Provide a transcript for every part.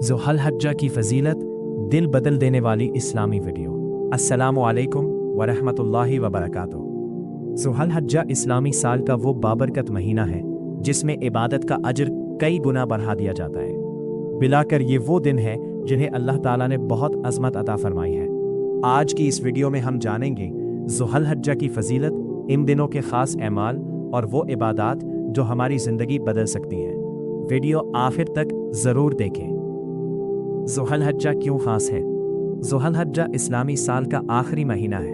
ज़ुल्हज्जा की फजीलत, दिल बदल देने वाली इस्लामी वीडियो। अस्सलामु अलैकुम वरहमतुल्लाहि वबरकातुहू। ज़ुल्हज्जा इस्लामी साल का वो बाबरकत महीना है जिसमें इबादत का अजर कई गुना बढ़ा दिया जाता है। बिलाकर ये वो दिन है जिन्हें अल्लाह ताला ने बहुत अज़मत अता फरमाई है। आज की इस वीडियो में हम जानेंगे ज़ुल्हज्जा की फजीलत, इन दिनों के ख़ास अमाल और वो इबादात जो हमारी ज़िंदगी बदल सकती हैं। वीडियो आखिर तक ज़रूर देखें। ज़ुल्हज्जा क्यों ख़ास है? ज़ुल्हज्जा इस्लामी साल का आखिरी महीना है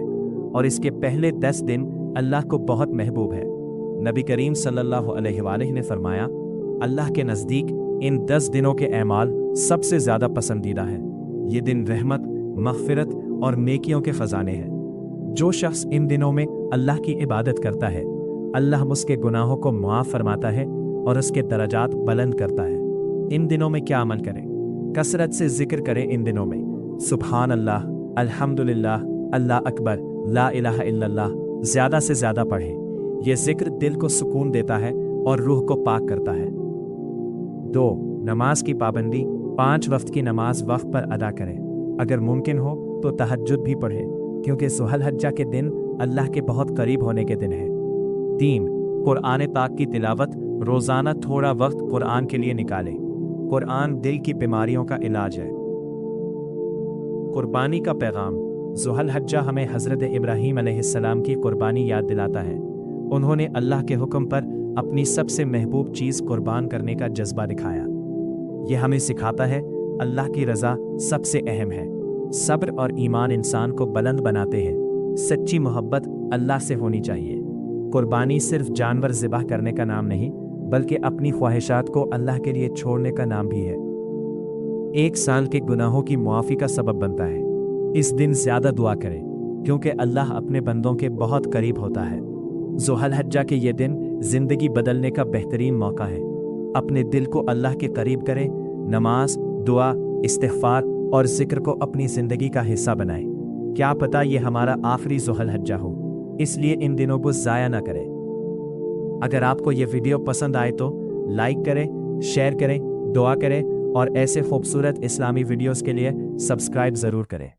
और इसके पहले 10 दिन अल्लाह को बहुत महबूब है। नबी करीम सल्लल्लाहु अलैहि वसल्लम ने फरमाया, अल्लाह के नज़दीक इन 10 दिनों के अमाल सबसे ज़्यादा पसंदीदा है। ये दिन रहमत, मग़फ़िरत और नेकियों के ख़ज़ाने हैं। जो शख्स इन दिनों में अल्लाह की इबादत करता है, अल्लाह उसके गुनाहों को मुआफ़ फरमाता है और उसके दरजात बुलंद करता है। इन दिनों में क्या अमल करें? कसरत से जिक्र करें। इन दिनों में सुबहान अल्लाह, अल्हम्दुलिल्लाह, अल्लाह अकबर, ला इलाहा इल्लल्लाह ज़्यादा से ज़्यादा पढ़ें। यह जिक्र दिल को सुकून देता है और रूह को पाक करता है। 2. नमाज की पाबंदी। 5 वक्त की नमाज वक्त पर अदा करें। अगर मुमकिन हो तो तहज्जुद भी पढ़ें, क्योंकि ज़ुल्हज्जा के दिन अल्लाह के बहुत करीब होने के दिन हैं। 3. कुरान पाक की तिलावत। रोज़ाना थोड़ा वक्त कुरान के लिए निकालें। कुरान दिल की बीमारियों का इलाज है। कुर्बानी का पैगाम। ज़ुल्हज्जा हमें हज़रत इब्राहीम अलैहिस्सलाम की कुर्बानी याद दिलाता है। उन्होंने अल्लाह के हुक्म पर अपनी सबसे महबूब चीज़ कुर्बान करने का जज्बा दिखाया। यह हमें सिखाता है अल्लाह की रज़ा सबसे अहम है। सब्र और ईमान इंसान को बुलंद बनाते हैं। सच्ची मोहब्बत अल्लाह से होनी चाहिए। कुर्बानी सिर्फ जानवर ज़िबह करने का नाम नहीं, बल्कि अपनी ख्वाहिशात को अल्लाह के लिए छोड़ने का नाम भी है। 1 साल के गुनाहों की मुआफ़ी का सबब बनता है। इस दिन ज़्यादा दुआ करें, क्योंकि अल्लाह अपने बंदों के बहुत करीब होता है। ज़ुल्हज्जा के ये दिन ज़िंदगी बदलने का बेहतरीन मौका है। अपने दिल को अल्लाह के करीब करें। नमाज, दुआ, इस्तिग़फ़ार और ज़िक्र को अपनी ज़िंदगी का हिस्सा बनाएं। क्या पता ये हमारा आखिरी ज़ुल्हज्जा हो, इसलिए इन दिनों को ज़ाया ना करें। अगर आपको ये वीडियो पसंद आए तो लाइक करें, शेयर करें, दुआ करें और ऐसे खूबसूरत इस्लामी वीडियोस के लिए सब्सक्राइब ज़रूर करें।